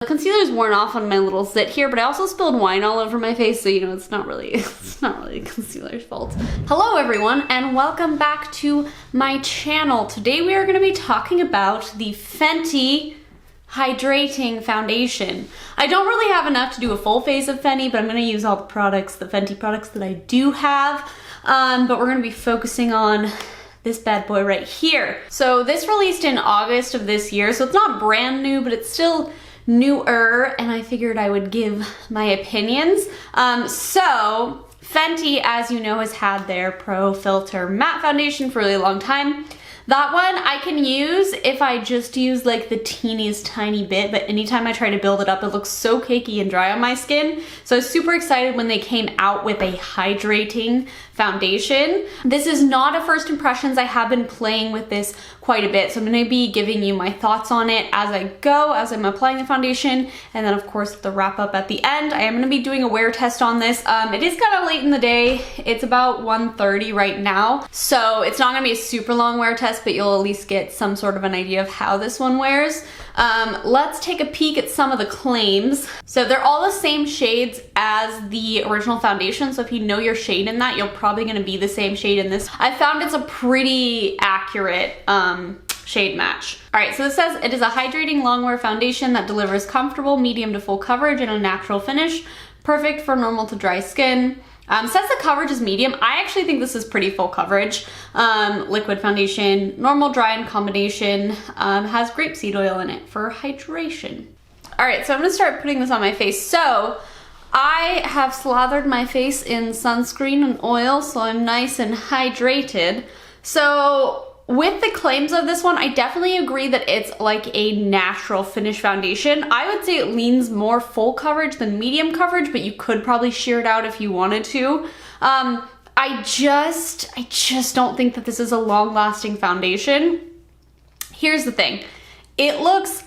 The concealer's worn off on my little zit here, but I also spilled wine all over my face, so you know, it's not really concealer's fault. Hello everyone, and welcome back to my channel. Today we are going to be talking about the Fenty Hydrating Foundation. I don't really have enough to do a full face of Fenty, but I'm going to use all the Fenty products that I do have. But we're going to be focusing on this bad boy right here. So this released in August of this year, so it's not brand new, but it's still newer, and I figured I would give my opinions. So Fenty, as you know, has had their Pro Filt'r matte foundation for a really long time. That one I can use if I just use like the teeniest tiny bit, but anytime I try to build it up, it looks so cakey and dry on my skin. So I was super excited when they came out with a hydrating foundation. This is not a first impressions. I have been playing with this quite a bit, so I'm going to be giving you my thoughts on it as I go, as I'm applying the foundation, and then of course the wrap up at the end. I am going to be doing a wear test on this. It is kind of late in the day. It's about 1:30 right now, so it's not going to be a super long wear test, but you'll at least get some sort of an idea of how this one wears. Let's take a peek at some of the claims. So they're all the same shades as the original foundation, so if you know your shade in that, you're probably going to be the same shade in this. I found it's a pretty accurate shade match. All right, so this says it is a hydrating longwear foundation that delivers comfortable medium to full coverage and a natural finish, perfect for normal to dry skin. Says the coverage is medium. I actually think this is pretty full coverage. Liquid foundation, normal, dry, and combination. Has grapeseed oil in it for hydration. All right, so I'm gonna start putting this on my face. So I have slathered my face in sunscreen and oil, so I'm nice and hydrated. So with the claims of this one, I definitely agree that it's like a natural finish foundation. I would say it leans more full coverage than medium coverage, but you could probably sheer it out if you wanted to. I just don't think that this is a long-lasting foundation. Here's the thing. It looks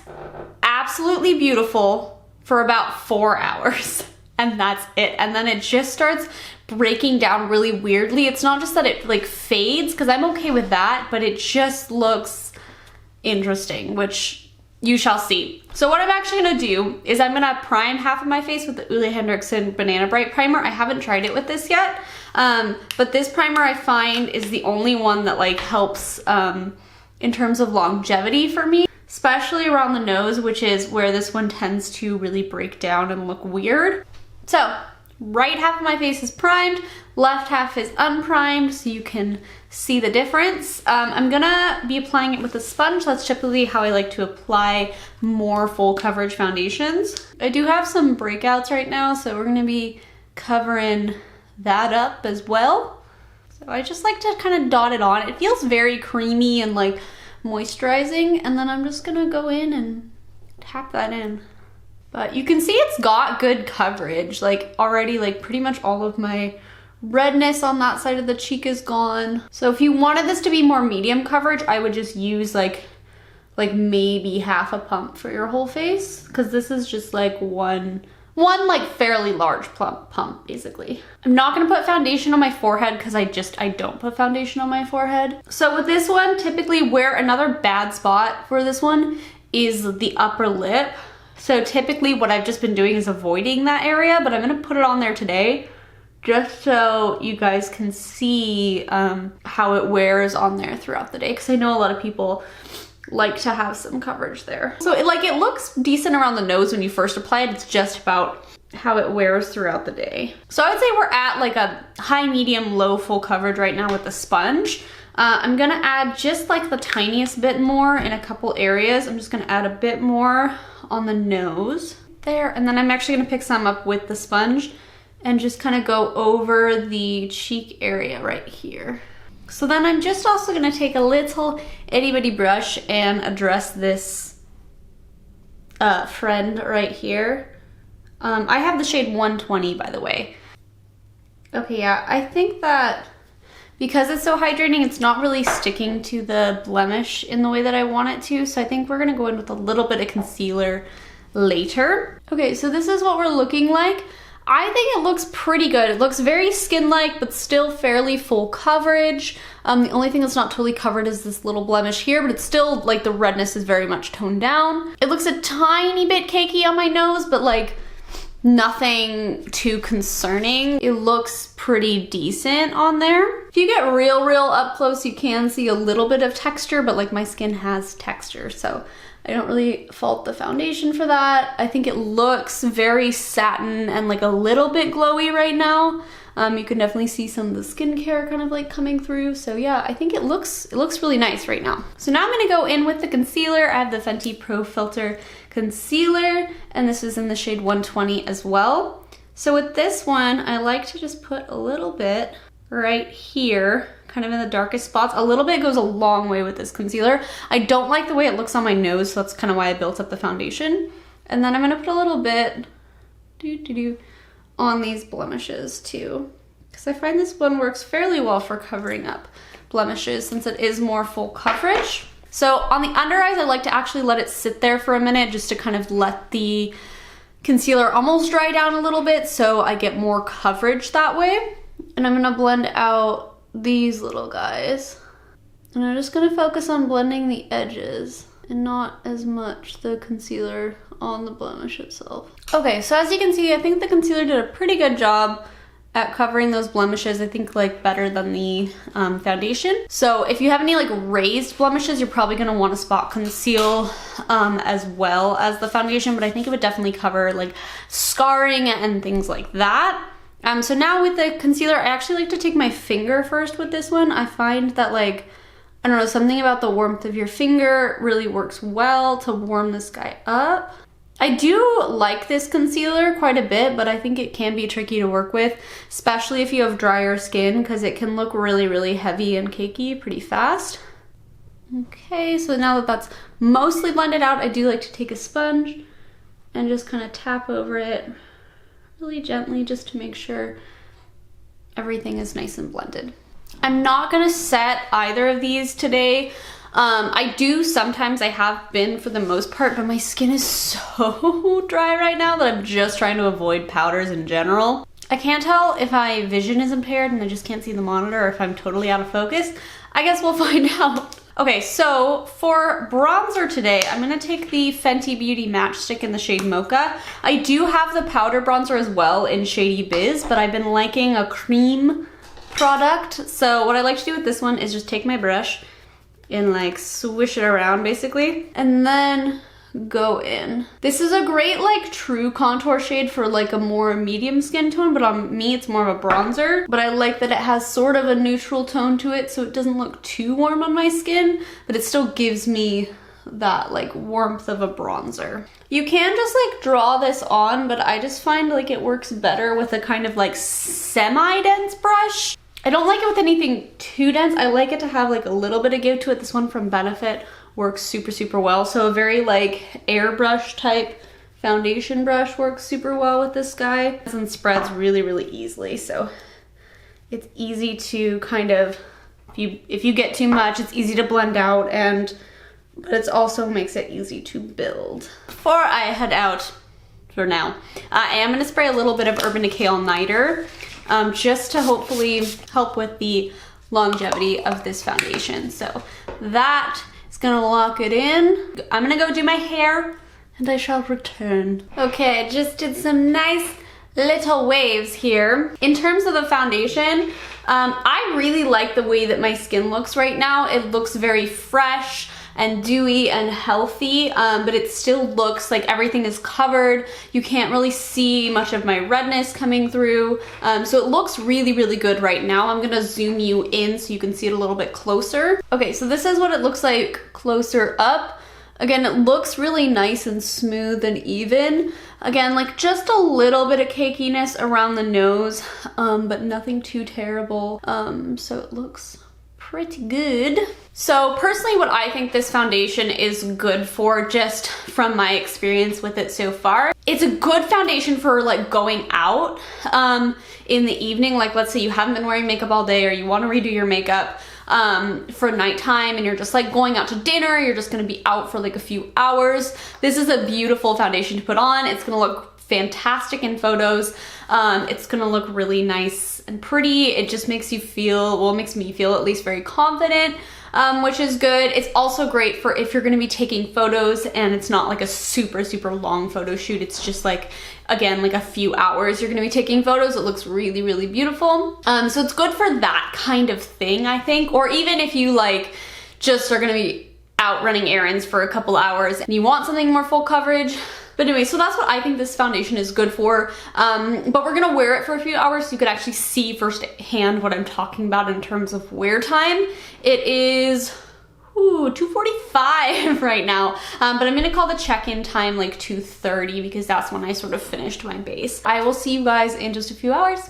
absolutely beautiful for about 4 hours, and that's it. And then it just starts breaking down really weirdly. It's not just that it like fades, because I'm okay with that, but it just looks interesting, which you shall see. So what I'm actually gonna do is I'm gonna prime half of my face with the Ole Banana Bright primer. I haven't tried it with this yet, but this primer I find is the only one that like helps in terms of longevity for me, especially around the nose, which is where this one tends to really break down and look weird. So right half of my face is primed, left half is unprimed, so you can see the difference. I'm gonna be applying it with a sponge. That's typically how I like to apply more full coverage foundations. I do have some breakouts right now, so we're gonna be covering that up as well. So I just like to kind of dot it on. It feels very creamy and like moisturizing, and then I'm just gonna go in and tap that in. But you can see it's got good coverage. Like already, like pretty much all of my redness on that side of the cheek is gone. So if you wanted this to be more medium coverage, I would just use like maybe half a pump for your whole face, because this is just like one like fairly large pump basically. I'm not gonna put foundation on my forehead because I don't put foundation on my forehead. So with this one, typically where another bad spot for this one is the upper lip. So typically what I've just been doing is avoiding that area, but I'm gonna put it on there today just so you guys can see how it wears on there throughout the day, because I know a lot of people like to have some coverage there. So it looks decent around the nose when you first apply it. It's just about how it wears throughout the day. So I would say we're at like a high, medium, low full coverage right now with the sponge. I'm gonna add just like the tiniest bit more in a couple areas. I'm just gonna add a bit more on the nose there, and then I'm actually gonna pick some up with the sponge and just kind of go over the cheek area right here. So then I'm just also gonna take a little itty bitty brush and address this friend right here. I have the shade 120, by the way. Okay, yeah, I think that because it's so hydrating, it's not really sticking to the blemish in the way that I want it to, so I think we're gonna go in with a little bit of concealer later. Okay, so this is what we're looking like. I think it looks pretty good. It looks very skin-like, but still fairly full coverage. The only thing that's not totally covered is this little blemish here, but it's still, like, the redness is very much toned down. It looks a tiny bit cakey on my nose, but, like, nothing too concerning. It looks pretty decent on there. If you get real up close, you can see a little bit of texture, but, like, my skin has texture, so I don't really fault the foundation for that. I think it looks very satin and like a little bit glowy right now. You can definitely see some of the skincare kind of like coming through. So yeah, I think it looks really nice right now. So now I'm gonna go in with the concealer. I have the Fenty Pro Filt'r concealer, and this is in the shade 120 as well. So with this one, I like to just put a little bit right here, kind of in the darkest spots. A little bit goes a long way with this concealer. I don't like the way it looks on my nose, so that's kind of why I built up the foundation. And then I'm gonna put a little bit on these blemishes too, because I find this one works fairly well for covering up blemishes since it is more full coverage. So on the under eyes, I like to actually let it sit there for a minute just to kind of let the concealer almost dry down a little bit so I get more coverage that way. And I'm gonna blend out these little guys. And I'm just gonna focus on blending the edges and not as much the concealer on the blemish itself. Okay, so as you can see, I think the concealer did a pretty good job at covering those blemishes. I think like better than the foundation. So if you have any like raised blemishes, you're probably gonna wanna spot conceal as well as the foundation, but I think it would definitely cover like scarring and things like that. So now with the concealer, I actually like to take my finger first with this one. I find that like, I don't know, something about the warmth of your finger really works well to warm this guy up. I do like this concealer quite a bit, but I think it can be tricky to work with, especially if you have drier skin, because it can look really heavy and cakey pretty fast. Okay, so now that that's mostly blended out, I do like to take a sponge and just kind of tap over it really gently just to make sure everything is nice and blended. I'm not gonna set either of these today. I do sometimes, I have been for the most part, but my skin is so dry right now that I'm just trying to avoid powders in general. I can't tell if my vision is impaired and I just can't see the monitor or if I'm totally out of focus. I guess we'll find out. Okay, so for bronzer today, I'm gonna take the Fenty Beauty Matchstick in the shade Mocha. I do have the powder bronzer as well in Shady Biz, but I've been liking a cream product. So what I like to do with this one is just take my brush and like swish it around basically, and then go in. This is a great like true contour shade for like a more medium skin tone, but on me it's more of a bronzer. But I like that it has sort of a neutral tone to it, so it doesn't look too warm on my skin, but it still gives me that like warmth of a bronzer. You can just like draw this on, but I just find like it works better with a kind of like semi-dense brush. I don't like it with anything too dense. I like it to have like a little bit of give to it. This one from Benefit works super well. So a very like airbrush type foundation brush works super well with this guy and spreads really easily. So it's easy to kind of, if you get too much, it's easy to blend out, but it also makes it easy to build. Before I head out for now, I am gonna spray a little bit of Urban Decay All-Nighter just to hopefully help with the longevity of this foundation. So that is gonna lock it in. I'm gonna go do my hair and I shall return. Okay, I just did some nice little waves here. In terms of the foundation, I really like the way that my skin looks right now. It looks very fresh and dewy and healthy, but it still looks like everything is covered. You can't really see much of my redness coming through. So it looks really good right now. I'm gonna zoom you in so you can see it a little bit closer. Okay, so this is what it looks like closer up. Again, it looks really nice and smooth and even. Again, like just a little bit of cakiness around the nose, but nothing too terrible. So it looks pretty good. So personally, what I think this foundation is good for, just from my experience with it so far, it's a good foundation for like going out in the evening. Like let's say you haven't been wearing makeup all day or you want to redo your makeup for nighttime and you're just like going out to dinner, you're just going to be out for like a few hours. This is a beautiful foundation to put on. It's going to look fantastic in photos. It's gonna look really nice and pretty. It just makes you feel, well, it makes me feel at least very confident, which is good. It's also great for if you're gonna be taking photos and it's not like a super, super long photo shoot. It's just like, again, like a few hours you're gonna be taking photos. It looks really, really beautiful. So it's good for that kind of thing, I think. Or even if you like just are gonna be out running errands for a couple hours and you want something more full coverage. But anyway, so that's what I think this foundation is good for. But we're gonna wear it for a few hours so you could actually see firsthand what I'm talking about in terms of wear time. It is 2:45 right now, but I'm gonna call the check-in time like 2:30 because that's when I sort of finished my base. I will see you guys in just a few hours.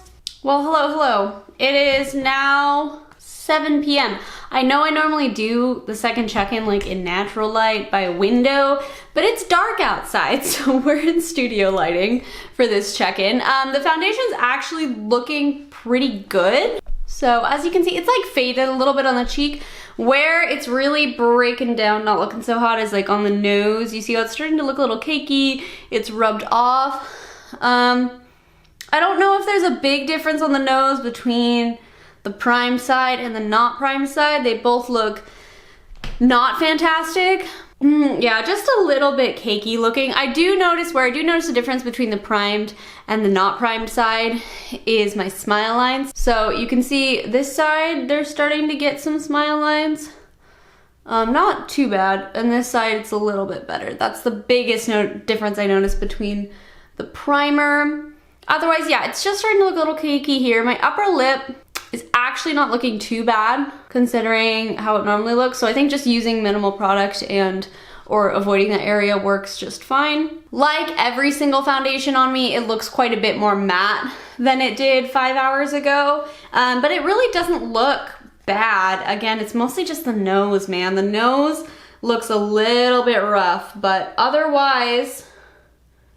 Well, hello. It is now 7 p.m. I know I normally do the second check-in like in natural light by a window, but it's dark outside, so we're in studio lighting for this check-in. The foundation's actually looking pretty good. So as you can see, it's like faded a little bit on the cheek. Where it's really breaking down, not looking so hot, is like on the nose. You see how it's starting to look a little cakey. It's rubbed off. I don't know if there's a big difference on the nose between the prime side and the not prime side. They both look not fantastic. Yeah, just a little bit cakey looking. I do notice a difference between the primed and the not primed side is my smile lines. So you can see this side, they're starting to get some smile lines. Not too bad. And this side, it's a little bit better. That's the biggest difference I noticed between the primer. Otherwise, yeah, it's just starting to look a little cakey here. My upper lip is actually not looking too bad considering how it normally looks. So I think just using minimal product or avoiding that area works just fine. Like every single foundation on me, it looks quite a bit more matte than it did 5 hours ago. But it really doesn't look bad. Again, it's mostly just the nose, man. The nose looks a little bit rough, but otherwise,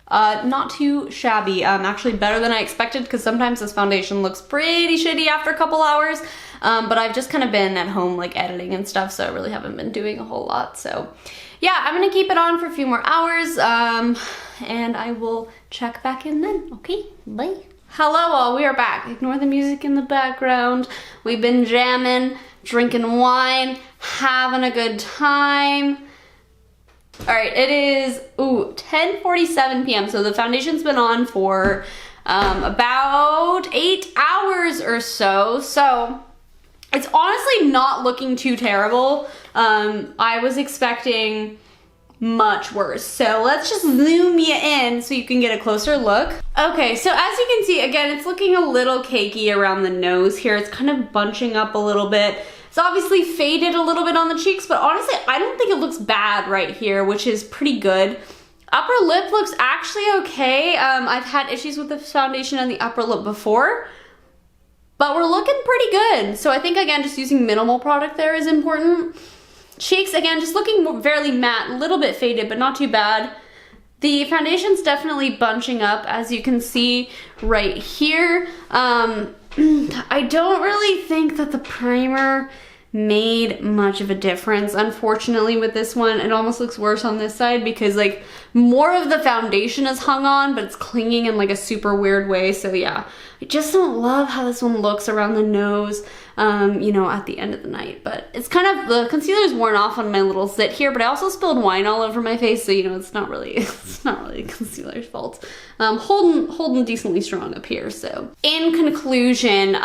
not too shabby. Actually better than I expected because sometimes this foundation looks pretty shitty after a couple hours. But I've just kind of been at home like editing and stuff, so I really haven't been doing a whole lot. So yeah, I'm gonna keep it on for a few more hours and I will check back in then. Okay, bye. Hello all, we are back. Ignore the music in the background. We've been jamming, drinking wine, having a good time. All right, it is 10:47 p.m. So the foundation's been on for about 8 hours or so. So it's honestly not looking too terrible. I was expecting much worse. So let's just zoom you in so you can get a closer look. Okay, so as you can see, again, it's looking a little cakey around the nose here. It's kind of bunching up a little bit. It's obviously faded a little bit on the cheeks, but honestly, I don't think it looks bad right here, which is pretty good. Upper lip looks actually okay. I've had issues with this foundation on the upper lip before, but we're looking pretty good. So I think, again, just using minimal product there is important. Cheeks, again, just looking fairly matte, a little bit faded, but not too bad. The foundation's definitely bunching up, as you can see right here. I don't really think that the primer made much of a difference, unfortunately, with this one. It almost looks worse on this side because like more of the foundation is hung on, but it's clinging in like a super weird way. So yeah, I just don't love how this one looks around the nose, you know, at the end of the night. But it's kind of, the concealer's worn off on my little zit here, but I also spilled wine all over my face, so you know, it's not really concealer's fault. Holding decently strong up here. So in conclusion,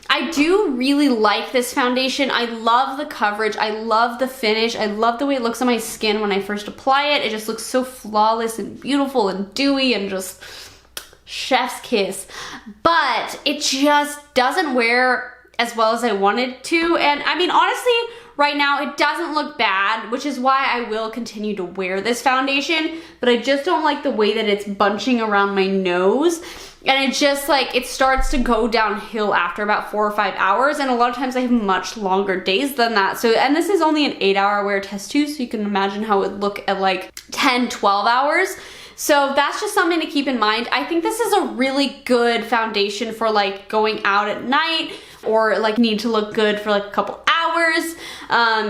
I do really like this foundation. I love the coverage. I love the finish. I love the way it looks on my skin when I first apply it. It just looks so flawless and beautiful and dewy and just chef's kiss. But it just doesn't wear as well as I wanted to. And I mean, honestly, right now it doesn't look bad, which is why I will continue to wear this foundation. But I just don't like the way that it's bunching around my nose. And it just like, it starts to go downhill after about 4 or 5 hours. And a lot of times I have much longer days than that. So, and this is only an 8-hour wear test too. So you can imagine how it would look at like 10, 12 hours. So that's just something to keep in mind. I think this is a really good foundation for like going out at night or like need to look good for like a couple hours. hours.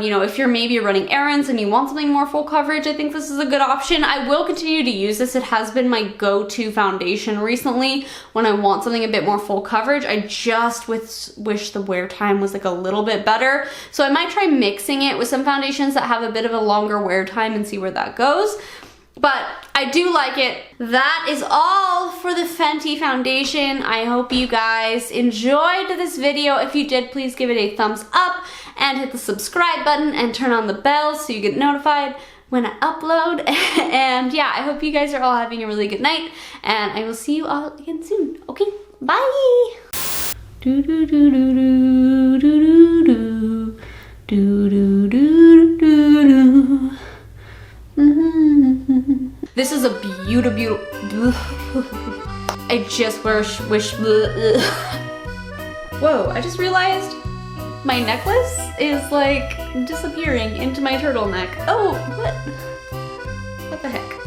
You know, if you're maybe running errands and you want something more full coverage, I think this is a good option. I will continue to use this. It has been my go-to foundation recently when I want something a bit more full coverage. I just wish the wear time was like a little bit better. So I might try mixing it with some foundations that have a bit of a longer wear time and see where that goes. But I do like it. That is all for the Fenty foundation. I hope you guys enjoyed this video. If you did, please give it a thumbs up and hit the subscribe button and turn on the bell so you get notified when I upload. And yeah, I hope you guys are all having a really good night, and I will see you all again soon. Okay, bye! Do do do do do do do do do do do. This is a beautiful. I just wish. Whoa! I just realized my necklace is like disappearing into my turtleneck. Oh, what? What the heck?